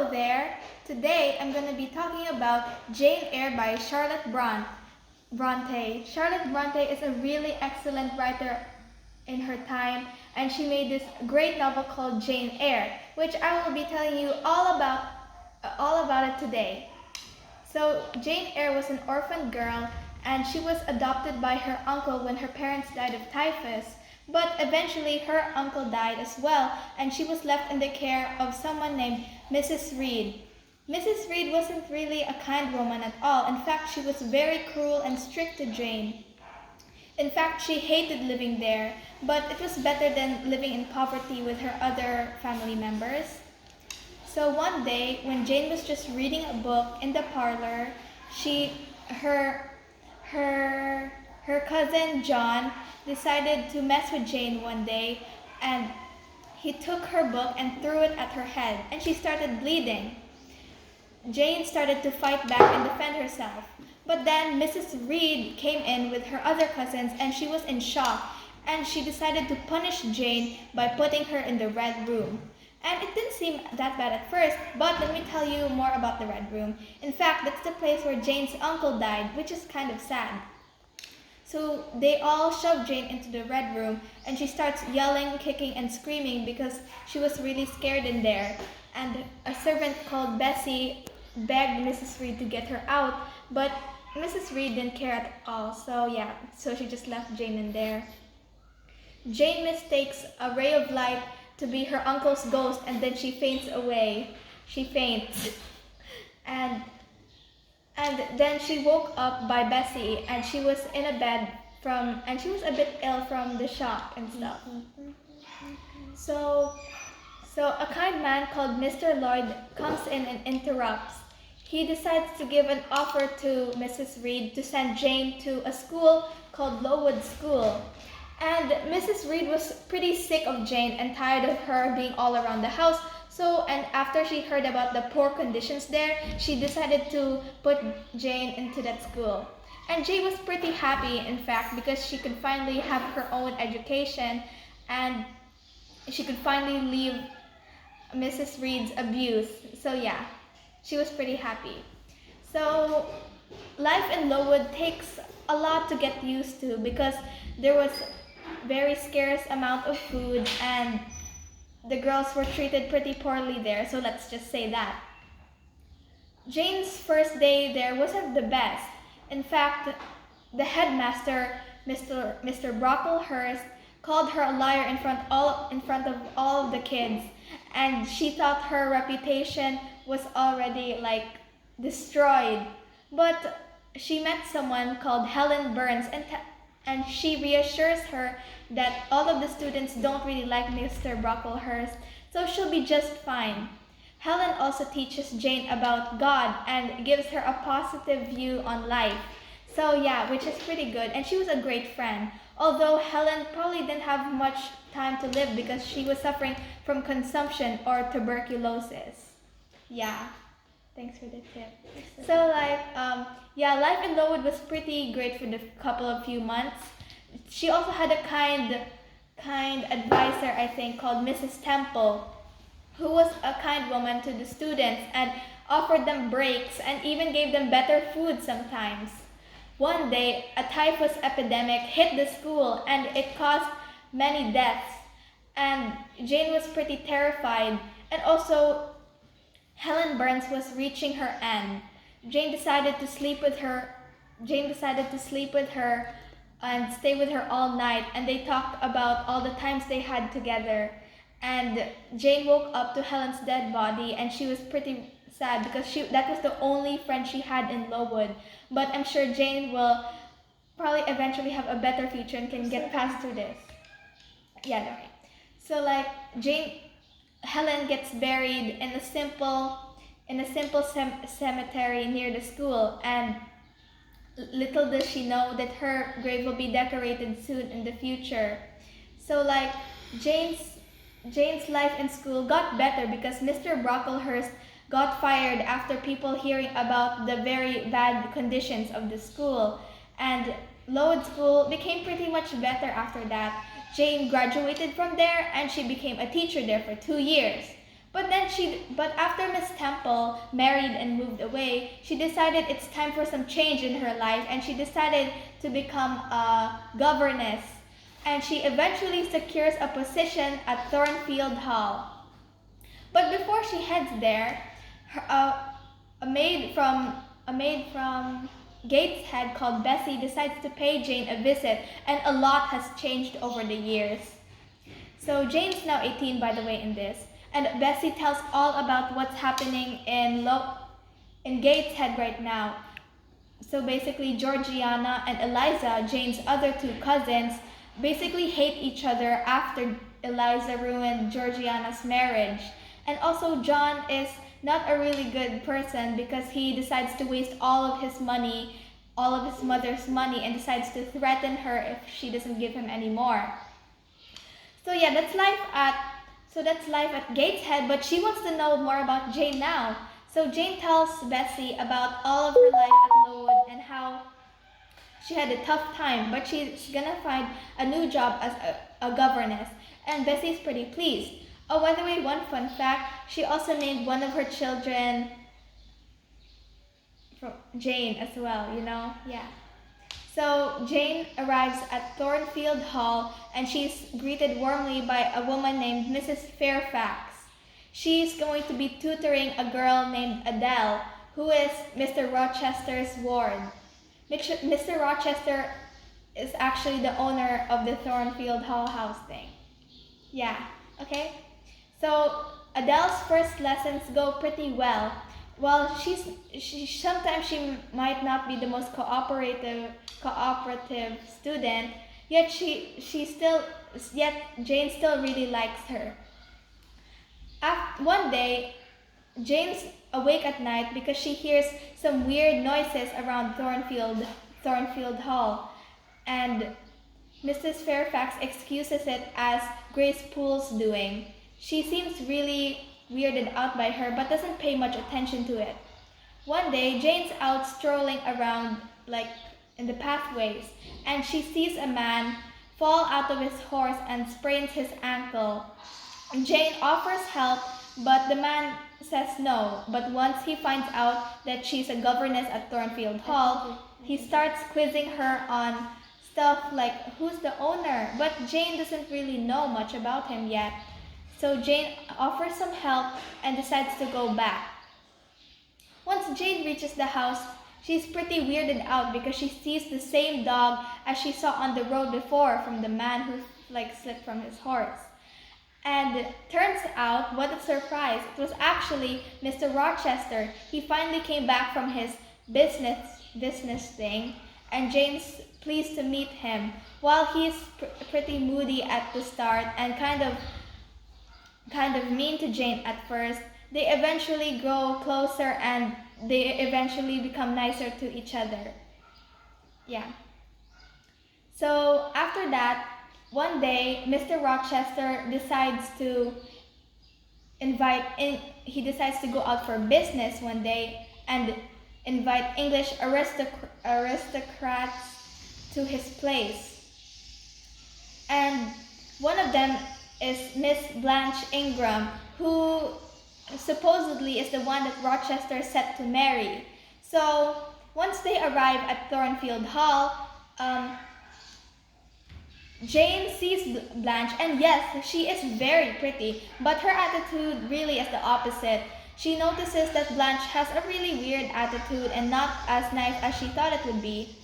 Hello there! Today I'm going to be talking about Jane Eyre by Charlotte Bronte. Charlotte Bronte is a really excellent writer in her time, and she made this great novel called Jane Eyre, which I will be telling you all about it today. So Jane Eyre was an orphan girl, and she was adopted by her uncle when her parents died of typhus. But eventually her uncle died as well, and she was left in the care of someone named Mrs. Reed. Mrs. Reed wasn't really a kind woman at all. In fact, she was very cruel and strict to Jane. In fact, she hated living there, but it was better than living in poverty with her other family members. So one day, when Jane was just reading a book in the parlor, her cousin John decided to mess with Jane one day, and he took her book and threw it at her head, and she started bleeding. Jane started to fight back and defend herself, but then Mrs. Reed came in with her other cousins, and she was in shock, and she decided to punish Jane by putting her in the Red Room. And it didn't seem that bad at first, but let me tell you more about the Red Room. In fact, that's the place where Jane's uncle died, which is kind of sad. So they all shove Jane into the Red Room, and she starts yelling, kicking, and screaming because she was really scared in there. And a servant called Bessie begged Mrs. Reed to get her out, but Mrs. Reed didn't care at all, so she just left Jane in there. Jane mistakes a ray of light to be her uncle's ghost, and then she faints away. She faints. And then she woke up by Bessie, and she was in a bed and she was a bit ill from the shock and stuff. So a kind man called Mr. Lloyd comes in and interrupts. He decides to give an offer to Mrs. Reed to send Jane to a school called Lowood School. And Mrs. Reed was pretty sick of Jane and tired of her being all around the house. And after she heard about the poor conditions there, she decided to put Jane into that school. And Jane was pretty happy, in fact, because she could finally have her own education, and she could finally leave Mrs. Reed's abuse. She was pretty happy. So life in Lowood takes a lot to get used to because there was very scarce amount of food, and the girls were treated pretty poorly there, so let's just say that. Jane's first day there wasn't the best. In fact, the headmaster, Mr. Brocklehurst, called her a liar in front of all the kids, and she thought her reputation was already destroyed. But she met someone called Helen Burns, and she reassures her that all of the students don't really like Mr. Brocklehurst, so she'll be just fine. Helen also teaches Jane about God and gives her a positive view on life. Which is pretty good, and she was a great friend. Although Helen probably didn't have much time to live because she was suffering from consumption or tuberculosis. Thanks for the tip. Life in Lowood was pretty great for the few months. She also had a kind advisor, I think, called Mrs. Temple, who was a kind woman to the students and offered them breaks and even gave them better food sometimes. One day, a typhus epidemic hit the school, and it caused many deaths, and Jane was pretty terrified, and also Helen Burns was reaching her end. Jane decided to sleep with her and stay with her all night, and they talked about all the times they had together. And Jane woke up to Helen's dead body, and she was pretty sad because that was the only friend she had in Lowood. But I'm sure Jane will probably eventually have a better future and can get past through this. Helen gets buried in a simple cemetery near the school, and little does she know that her grave will be decorated soon in the future. Jane's life in school got better because Mr. Brocklehurst got fired after people hearing about the very bad conditions of the school, and Lowood School became pretty much better after that. Jane graduated from there, and she became a teacher there for 2 years. But after Miss Temple married and moved away, she decided it's time for some change in her life, and she decided to become a governess. And she eventually secures a position at Thornfield Hall. But before she heads there, a maid from Gateshead called Bessie decides to pay Jane a visit, and a lot has changed over the years. So Jane's now 18, by the way, in this. And Bessie tells all about what's happening in Gateshead right now. So basically, Georgiana and Eliza, Jane's other two cousins, basically hate each other after Eliza ruined Georgiana's marriage. And also, John is not a really good person because he decides to waste all of his money, all of his mother's money, and decides to threaten her if she doesn't give him any more. So yeah, that's life at Gateshead, but she wants to know more about Jane now. So Jane tells Bessie about all of her life at Lowood and how she had a tough time, but she's gonna find a new job as a governess. And Bessie's pretty pleased. Oh, by the way, one fun fact, she also named one of her children from Jane as well, Yeah. So Jane arrives at Thornfield Hall and she's greeted warmly by a woman named Mrs. Fairfax. She's going to be tutoring a girl named Adele, who is Mr. Rochester's ward. Mr. Rochester is actually the owner of the Thornfield Hall house thing. Yeah, okay? So Adele's first lessons go pretty well. Well, sometimes she might not be the most cooperative student, yet Jane still really likes her. One day, Jane's awake at night because she hears some weird noises around Thornfield Hall, and Mrs. Fairfax excuses it as Grace Poole's doing. She seems really weirded out by her but doesn't pay much attention to it. One day, Jane's out strolling around in the pathways, and she sees a man fall out of his horse and sprains his ankle. Jane offers help, but the man says no. But once he finds out that she's a governess at Thornfield Hall, he starts quizzing her on stuff like who's the owner, but Jane doesn't really know much about him yet. So Jane offers some help and decides to go back. Once Jane reaches the house, she's pretty weirded out because she sees the same dog as she saw on the road before from the man who slipped from his horse. And turns out, what a surprise, it was actually Mr. Rochester. He finally came back from his business thing, and Jane's pleased to meet him. While he's pretty moody at the start and kind of mean to Jane at first, they eventually grow closer and they eventually become nicer to each other. Yeah. So after that, one day, Mr. Rochester decides to go out for business one day and invite English aristocrats to his place. And one of them is Miss Blanche Ingram, who supposedly is the one that Rochester is set to marry. So once they arrive at Thornfield Hall, Jane sees Blanche, and yes, she is very pretty, but her attitude really is the opposite. She notices that Blanche has a really weird attitude and not as nice as she thought it would be.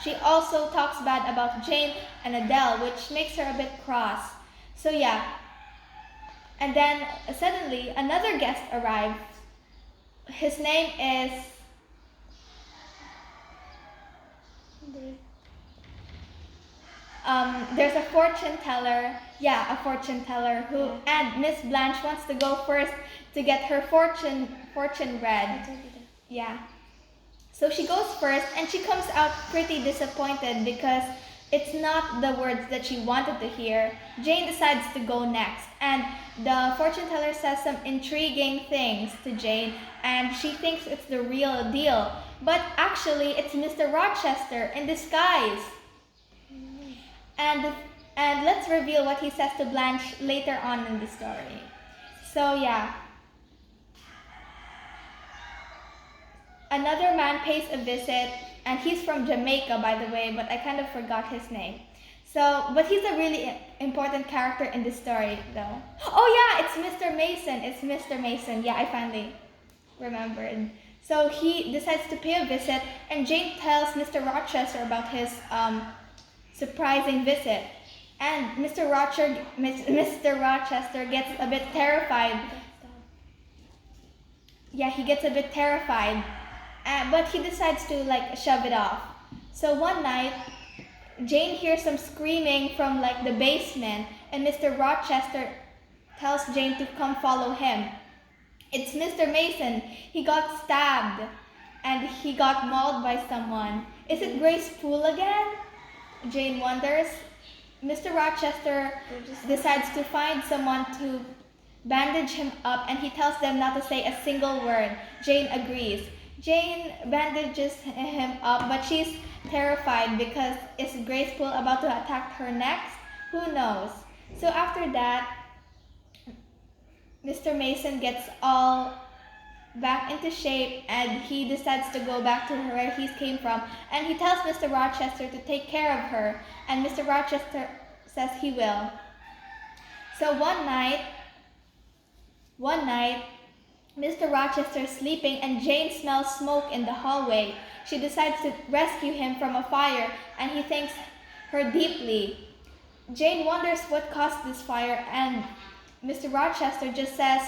She also talks bad about Jane and Adele, which makes her a bit cross. So yeah, and then suddenly another guest arrives. His name is there's a fortune teller. Yeah, a fortune teller who, and Miss Blanche wants to go first to get her fortune read. Yeah. So she goes first, and she comes out pretty disappointed because it's not the words that she wanted to hear. Jane decides to go next, and the fortune teller says some intriguing things to Jane, and she thinks it's the real deal. But actually, it's Mr. Rochester in disguise. And let's reveal what he says to Blanche later on in the story. So yeah, another man pays a visit, and he's from Jamaica, by the way, but I kind of forgot his name. So, but he's a really important character in this story, though. Oh yeah, it's Mr. Mason. It's Mr. Mason. Yeah, I finally remembered. So he decides to pay a visit, and Jane tells Mr. Rochester about his surprising visit. And Mr. Rochester gets a bit terrified. Yeah, he gets a bit terrified, but he decides to like shove it off. So one night, Jane hears some screaming from like the basement, and Mr. Rochester tells Jane to come follow him. It's Mr. Mason. He got stabbed, and he got mauled by someone. Is it Grace Poole again? Jane wonders. Mr. Rochester decides to find someone to bandage him up, and he tells them not to say a single word. Jane agrees. Jane bandages him up, but she's terrified because is Grace Poole about to attack her next? Who knows? So after that, Mr. Mason gets all back into shape, and he decides to go back to where he came from, and he tells Mr. Rochester to take care of her, and Mr. Rochester says he will. So one night, Mr. Rochester is sleeping, and Jane smells smoke in the hallway. She decides to rescue him from a fire, and he thanks her deeply. Jane wonders what caused this fire, and Mr. Rochester just says,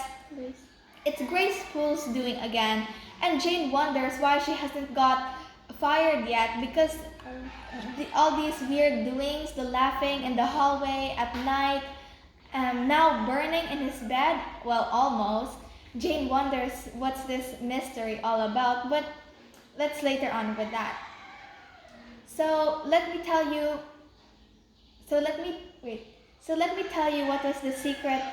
it's Grace Poole's doing again. And Jane wonders why she hasn't got fired yet, because all these weird doings, the laughing in the hallway at night, now burning in his bed, well, almost. Jane wonders what's this mystery all about, but let's later on with that. So let me tell you what was the secret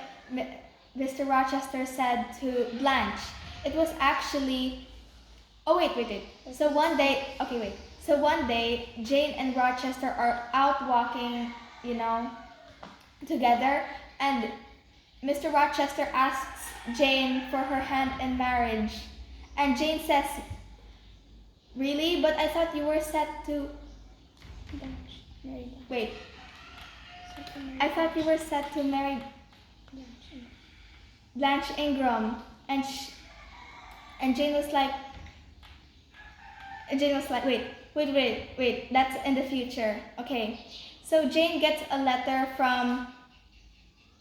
Mr. Rochester said to Blanche. It was actually, So one day, Jane and Rochester are out walking, together, and Mr. Rochester asks Jane for her hand in marriage. And Jane says, really? But I thought you were set to... Wait. I thought you were set to marry Blanche Ingram. And Jane was like, wait, that's in the future. Okay. So Jane gets a letter from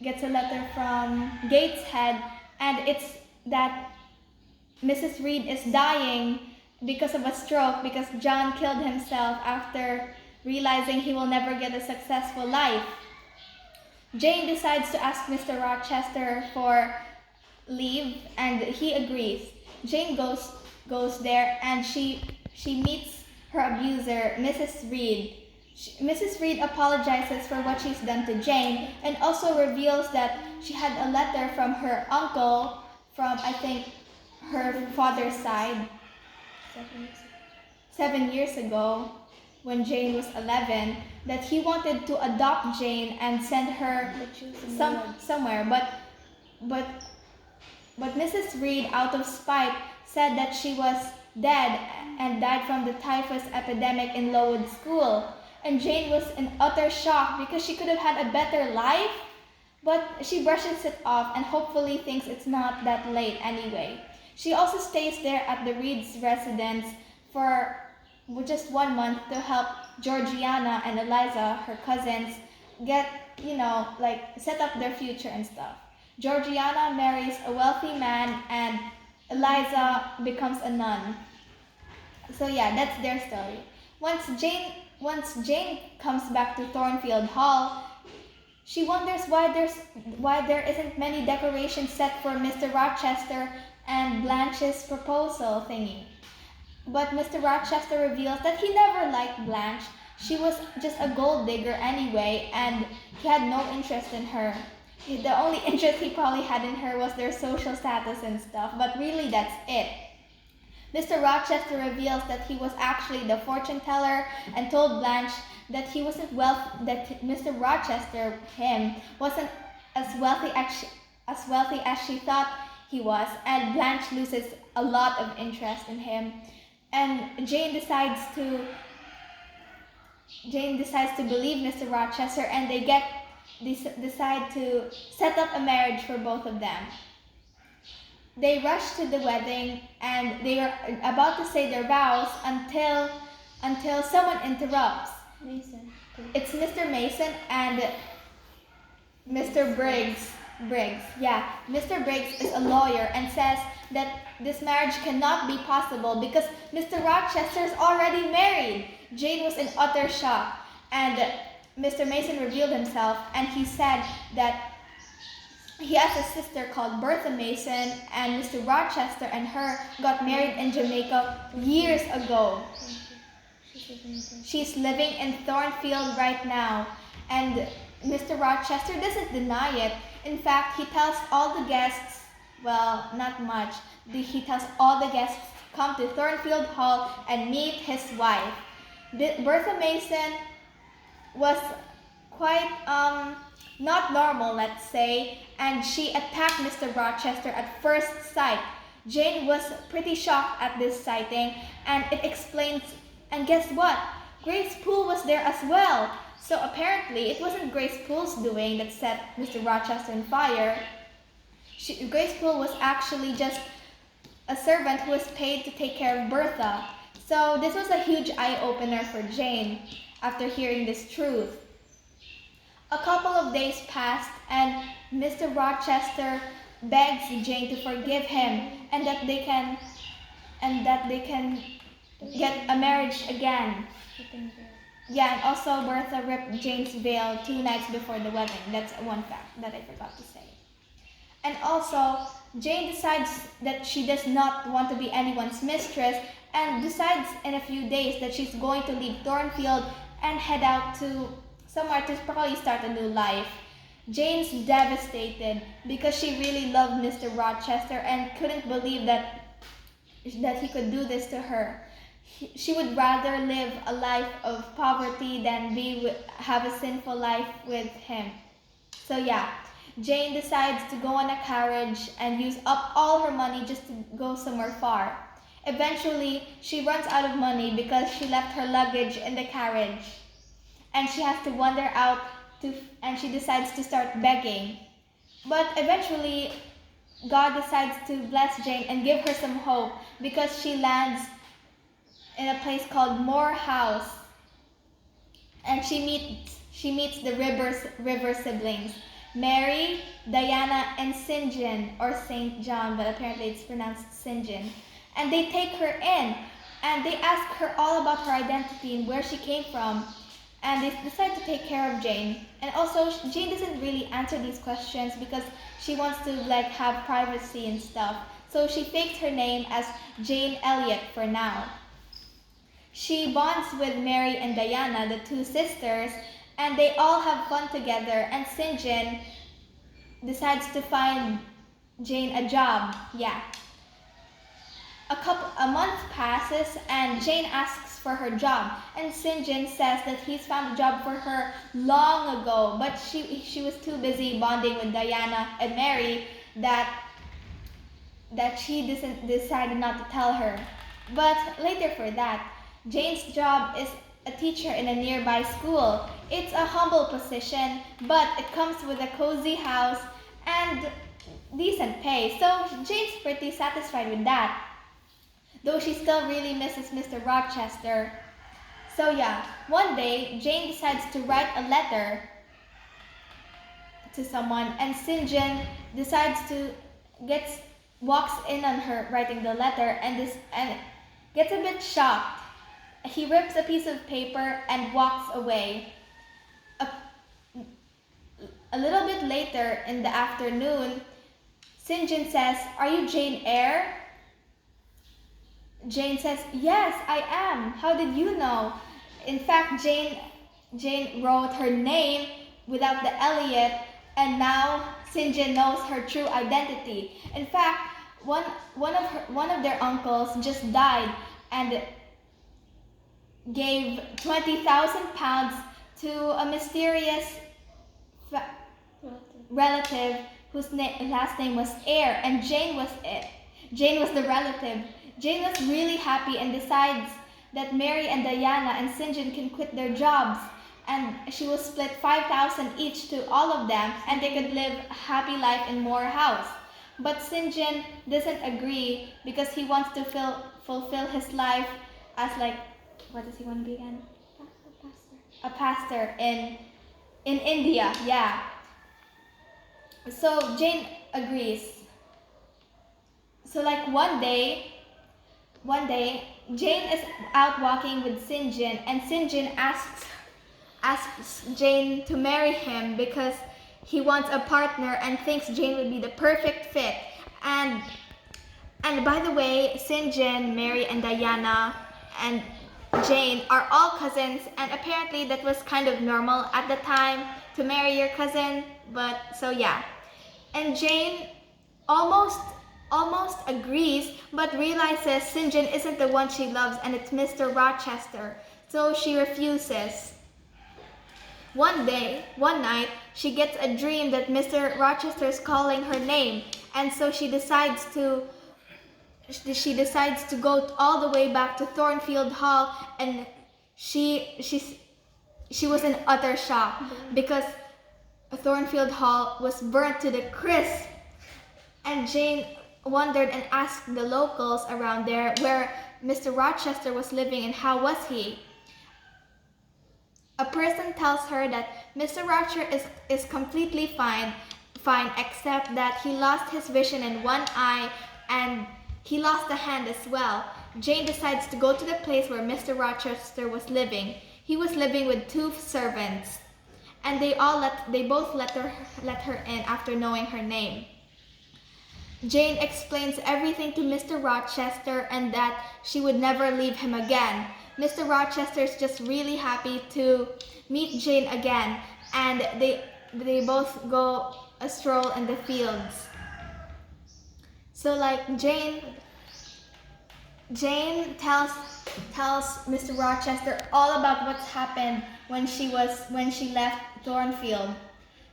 Gateshead, and it's that Mrs. Reed is dying because of a stroke, because John killed himself after realizing he will never get a successful life. Jane decides to ask Mr. Rochester for leave, and he agrees. Jane goes there, and she meets her abuser, Mrs. Reed. Mrs. Reed apologizes for what she's done to Jane, and also reveals that she had a letter from her uncle from, I think, her father's side 7 years ago, when Jane was 11, that he wanted to adopt Jane and send her somewhere, but Mrs. Reed, out of spite, said that she was dead and died from the typhus epidemic in Lowood school. And Jane was in utter shock because she could have had a better life, but she brushes it off and hopefully thinks it's not that late anyway. She also stays there at the Reed's residence for just 1 month to help Georgiana and Eliza, her cousins, get, set up their future and stuff. Georgiana marries a wealthy man, and Eliza becomes a nun. So yeah, that's their story. Once Jane comes back to Thornfield Hall, she wonders why there isn't many decorations set for Mr. Rochester and Blanche's proposal thingy. But Mr. Rochester reveals that he never liked Blanche. She was just a gold digger anyway, and he had no interest in her. The only interest he probably had in her was their social status and stuff, but really that's it. Mr. Rochester reveals that he was actually the fortune teller and told Blanche that he wasn't that Mr. Rochester, wasn't as wealthy as wealthy as she thought he was, and Blanche loses a lot of interest in him. And Jane decides to believe Mr. Rochester, and they decide to set up a marriage for both of them. They rush to the wedding, and they are about to say their vows until someone interrupts. Mason. It's Mr. Mason and Mr. Briggs. Yeah, Mr. Briggs is a lawyer and says that this marriage cannot be possible because Mr. Rochester is already married. Jane was in utter shock, and Mr. Mason revealed himself, and he said that he has a sister called Bertha Mason, and Mr. Rochester and her got married in Jamaica years ago. She's living in Thornfield right now, and Mr. Rochester doesn't deny it. In fact, he tells all the guests, well, not much, he tells all the guests to come to Thornfield Hall and meet his wife. Bertha Mason was quite not normal, let's say, and she attacked Mr. Rochester at first sight. Jane was pretty shocked at this sighting, and it explains, and guess what? Grace Poole was there as well. So apparently, it wasn't Grace Poole's doing that set Mr. Rochester on fire. Grace Poole was actually just a servant who was paid to take care of Bertha. So this was a huge eye-opener for Jane after hearing this truth. A couple of days passed, and Mr. Rochester begs Jane to forgive him and that they can get a marriage again. Yeah, and also Bertha ripped Jane's veil 2 nights before the wedding. That's one fact that I forgot to say. And also, Jane decides that she does not want to be anyone's mistress and decides in a few days that she's going to leave Thornfield and head out to somewhere to probably start a new life. Jane's devastated because she really loved Mr. Rochester and couldn't believe that he could do this to her. She would rather live a life of poverty than have a sinful life with him. So yeah, Jane decides to go on a carriage and use up all her money just to go somewhere far. Eventually, she runs out of money because she left her luggage in the carriage. And she has to wander out and she decides to start begging. But eventually, God decides to bless Jane and give her some hope because she lands in a place called Moore House, and she meets the river siblings, Mary, Diana, and St. John, or St. John, but apparently it's pronounced St. John. And they take her in, and they ask her all about her identity and where she came from, and they decide to take care of Jane. And also, Jane doesn't really answer these questions because she wants to have privacy and stuff. So she faked her name as Jane Elliot for now. She bonds with Mary and Diana, the 2 sisters, and they all have fun together, and St. John decides to find Jane a job. Yeah. A month passes, and Jane asks for her job, and St. John says that he's found a job for her long ago, but she was too busy bonding with Diana and Mary that she decided not to tell her. But later for that, Jane's job is a teacher in a nearby school. It's a humble position, but it comes with a cozy house and decent pay. So Jane's pretty satisfied with that, though she still really misses Mr. Rochester. So yeah, one day Jane decides to write a letter to someone, and St. John decides to walks in on her writing the letter and gets a bit shocked. He rips a piece of paper and walks away. A little bit later in the afternoon, St. John says, "Are you Jane Eyre?" Jane says, "Yes, I am. How did you know?" In fact, Jane wrote her name without the Elliot, and now St. John knows her true identity. In fact, one of their uncles just died and gave £20,000 to a mysterious relative whose last name was Eyre, and Jane was it. Jane was the relative. Jane was really happy and decides that Mary and Diana and St. John can quit their jobs, and she will split 5,000 each to all of them, and they could live a happy life in Moore House. But St. John doesn't agree because he wants to fulfill his life as what does he want to be again? A pastor in India, yeah. So Jane agrees. So one day, Jane is out walking with St. John, and St. John asks Jane to marry him because he wants a partner and thinks Jane would be the perfect fit. And by the way, St. John, Mary, and Diana, and Jane are all cousins, and apparently that was kind of normal at the time to marry your cousin, but so yeah. And Jane almost agrees, but realizes St. John isn't the one she loves and it's Mr. Rochester, so she refuses. One night, she gets a dream that Mr. Rochester is calling her name, and so she decides to go all the way back to Thornfield Hall, and she was in utter shock because Thornfield Hall was burnt to the crisp. And Jane wondered and asked the locals around there where Mr. Rochester was living and how was he. A person tells her that Mr. Rochester is completely fine except that he lost his vision in one eye and he lost a hand as well. Jane decides to go to the place where Mr. Rochester was living. He was living with 2 servants, and they both let her in after knowing her name. Jane explains everything to Mr. Rochester and that she would never leave him again. Mr. Rochester is just really happy to meet Jane again, and they both go a stroll in the fields. So Jane tells Mr. Rochester all about what's happened when she left Thornfield.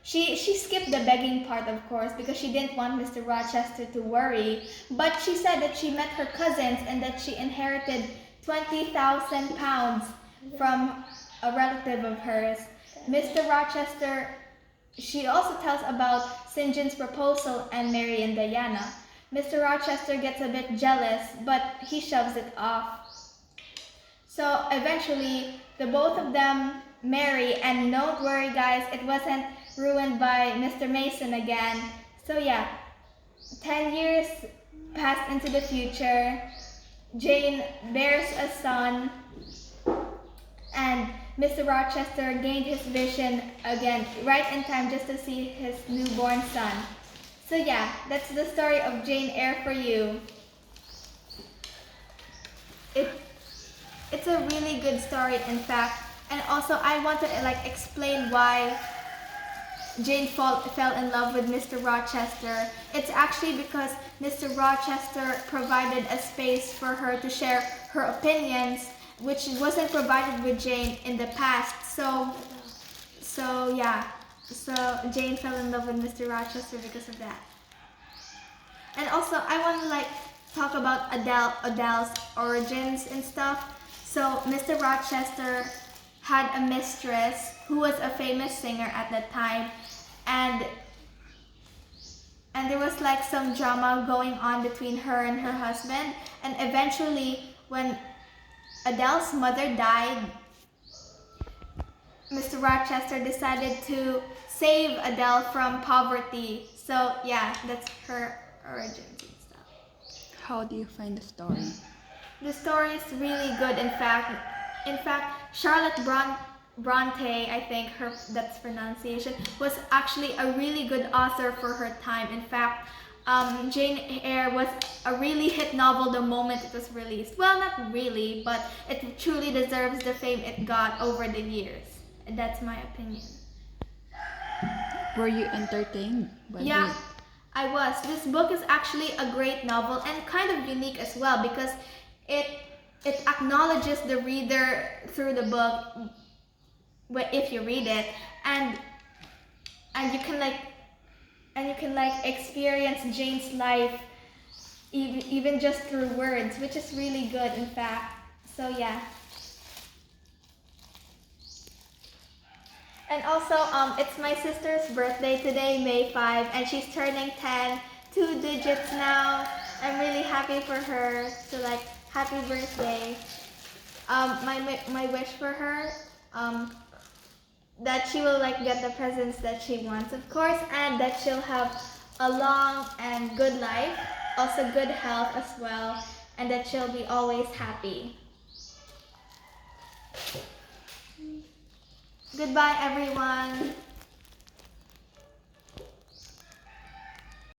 She skipped the begging part, of course, because she didn't want Mr. Rochester to worry, but she said that she met her cousins and that she inherited 20,000 pounds from a relative of hers. Mr. Rochester, she also tells about St. John's proposal and Mary and Diana. Mr. Rochester gets a bit jealous, but he shoves it off. So eventually, the both of them marry, and don't worry guys, it wasn't ruined by Mr. Mason again. So yeah, 10 years passed into the future. Jane bears a son, and Mr. Rochester gained his vision again right in time just to see his newborn son. So yeah, that's the story of Jane Eyre for you. It's a really good story, in fact, and also I want to explain why Jane fell in love with Mr. Rochester. It's actually because Mr. Rochester provided a space for her to share her opinions, which wasn't provided with Jane in the past. So yeah. So Jane fell in love with Mr. Rochester because of that. And also I want to talk about Adele's origins and stuff. So Mr. Rochester had a mistress who was a famous singer at that time, and there was some drama going on between her and her husband, and eventually when Adele's mother died, Mr. Rochester decided to save Adele from poverty. So yeah, that's her origins and stuff. How do you find the story? The story is really good. In fact, Charlotte Bronte, I think that's pronunciation, was actually a really good author for her time. In fact, Jane Eyre was a really hit novel the moment it was released. Well, not really, but it truly deserves the fame it got over the years. That's my opinion. Were you entertained by Yeah, it? I was. This book is actually a great novel and kind of unique as well because it acknowledges the reader through the book if you read it, and you can and you can like experience Jane's life even just through words, which is really good in fact. So yeah. And also, it's my sister's birthday today, May 5, and she's turning 10, 2 digits now. I'm really happy for her. So like, happy birthday. My wish for her, that she will like get the presents that she wants, of course, and that she'll have a long and good life, also good health as well, and that she'll be always happy. Goodbye, everyone.